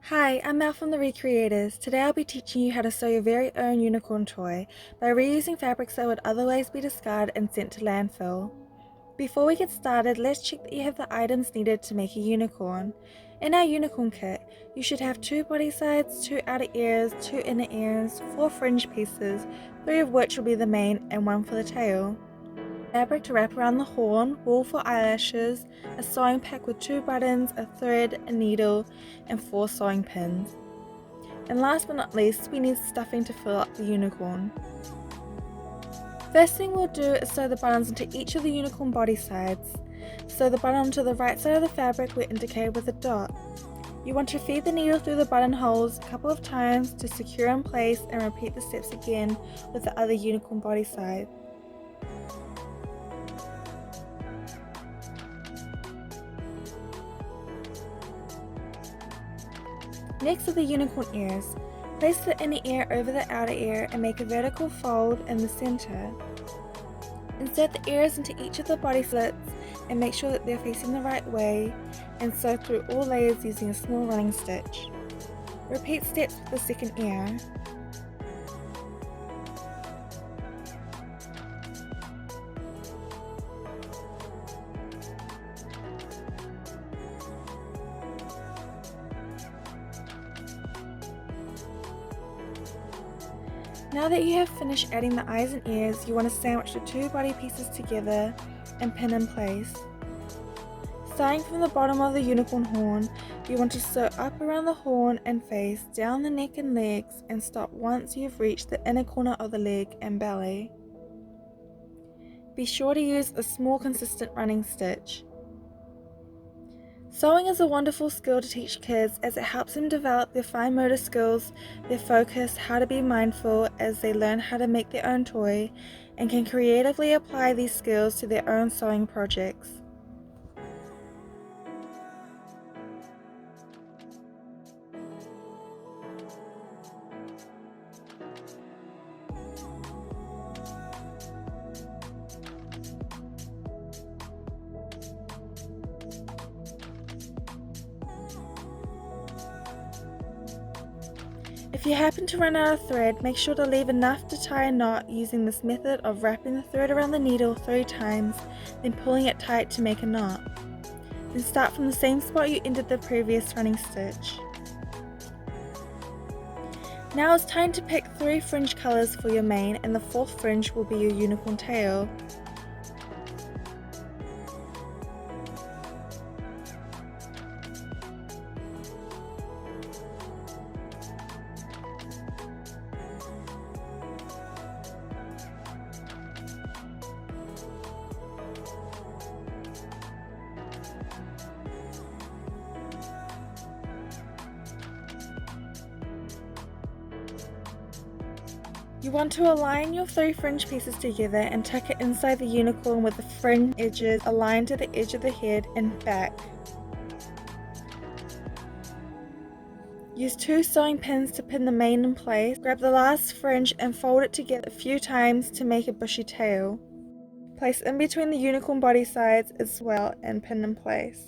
Hi, I'm Mel from the ReCreators. Today I'll be teaching you how to sew your very own unicorn toy by reusing fabrics that would otherwise be discarded and sent to landfill. Before we get started, let's check that you have the items needed to make a unicorn. In our unicorn kit, you should have 2 body sides, 2 outer ears, 2 inner ears, 4 fringe pieces, 3 of which will be the mane and 1 for the tail. Fabric to wrap around the horn, wool for eyelashes, a sewing pack with 2 buttons, a thread, a needle, and 4 sewing pins. And last but not least, we need stuffing to fill up the unicorn. First thing we'll do is sew the buttons into each of the unicorn body sides. Sew the button onto the right side of the fabric where indicated with a dot. You want to feed the needle through the button holes a couple of times to secure in place and repeat the steps again with the other unicorn body side. Next are the unicorn ears. Place the inner ear over the outer ear and make a vertical fold in the center. Insert the ears into each of the body slits and make sure that they're facing the right way, and sew through all layers using a small running stitch. Repeat steps with the second ear. Now that you have finished adding the eyes and ears, you want to sandwich the 2 body pieces together and pin in place. Starting from the bottom of the unicorn horn, you want to sew up around the horn and face, down the neck and legs, and stop once you've reached the inner corner of the leg and belly. Be sure to use a small consistent running stitch. Sewing is a wonderful skill to teach kids as it helps them develop their fine motor skills, their focus, how to be mindful as they learn how to make their own toy, and can creatively apply these skills to their own sewing projects. If you happen to run out of thread, make sure to leave enough to tie a knot using this method of wrapping the thread around the needle 3 times, then pulling it tight to make a knot. Then start from the same spot you ended the previous running stitch. Now it's time to pick 3 fringe colors for your mane, and the 4th fringe will be your unicorn tail. You want to align your 3 fringe pieces together and tuck it inside the unicorn with the fringe edges aligned to the edge of the head and back. Use 2 sewing pins to pin the mane in place. Grab the last fringe and fold it together a few times to make a bushy tail. Place in between the unicorn body sides as well and pin in place.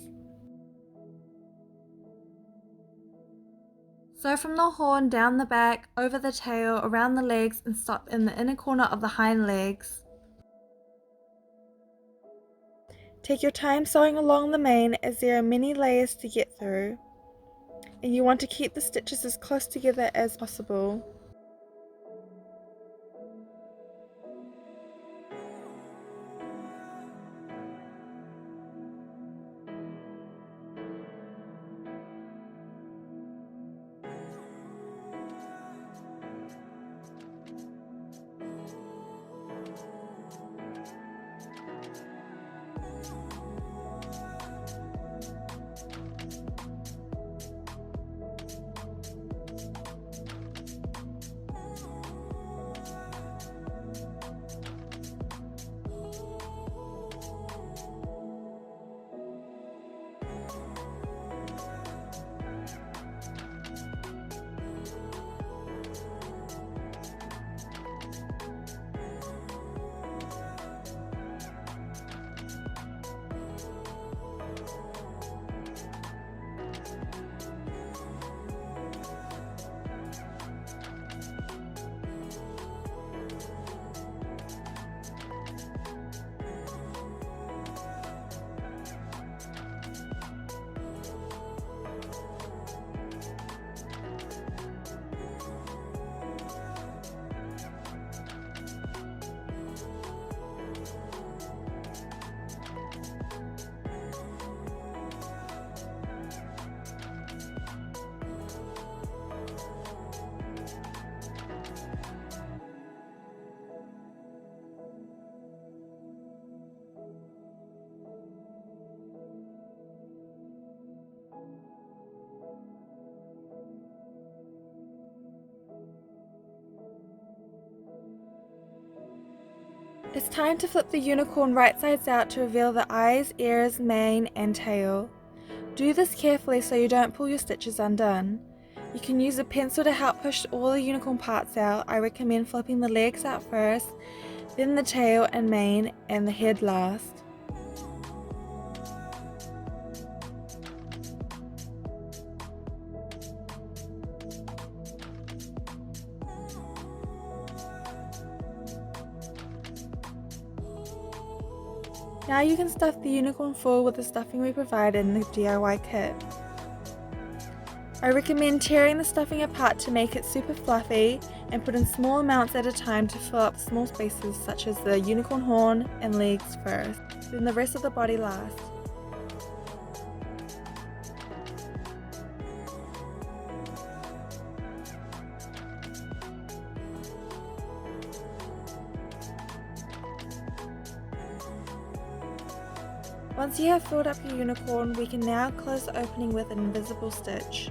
Sew from the horn down the back, over the tail, around the legs, and stop in the inner corner of the hind legs. Take your time sewing along the mane as there are many layers to get through, and you want to keep the stitches as close together as possible. It's time to flip the unicorn right sides out to reveal the eyes, ears, mane, and tail. Do this carefully so you don't pull your stitches undone. You can use a pencil to help push all the unicorn parts out. I recommend flipping the legs out first, then the tail and mane, and the head last. Now you can stuff the unicorn full with the stuffing we provided in the DIY kit. I recommend tearing the stuffing apart to make it super fluffy and put in small amounts at a time to fill up small spaces such as the unicorn horn and legs first, then the rest of the body last. Once you have filled up your unicorn, we can now close the opening with an invisible stitch.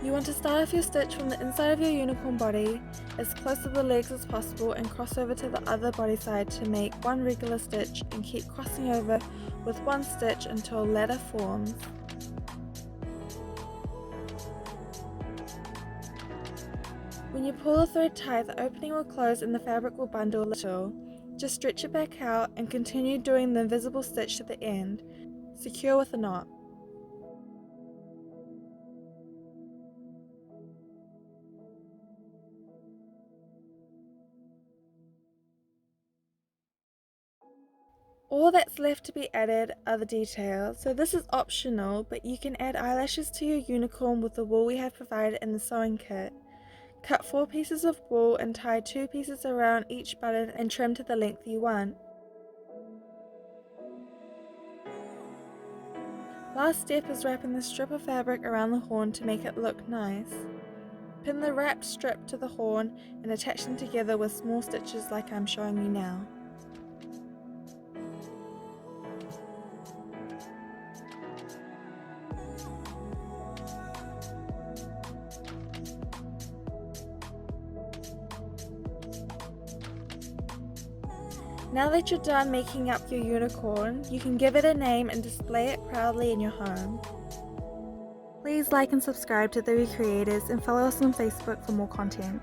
You want to start off your stitch from the inside of your unicorn body, as close to the legs as possible, and cross over to the other body side to make one regular stitch and keep crossing over with one stitch until a ladder forms. When you pull the thread tight, the opening will close and the fabric will bundle a little. Just stretch it back out and continue doing the invisible stitch to the end. Secure with a knot. All that's left to be added are the details, so this is optional, but you can add eyelashes to your unicorn with the wool we have provided in the sewing kit. Cut 4 pieces of wool and tie 2 pieces around each button and trim to the length you want. Last step is wrapping the strip of fabric around the horn to make it look nice. Pin the wrapped strip to the horn and attach them together with small stitches like I'm showing you now. Now that you're done making up your unicorn, you can give it a name and display it proudly in your home. Please like and subscribe to the ReCreators and follow us on Facebook for more content.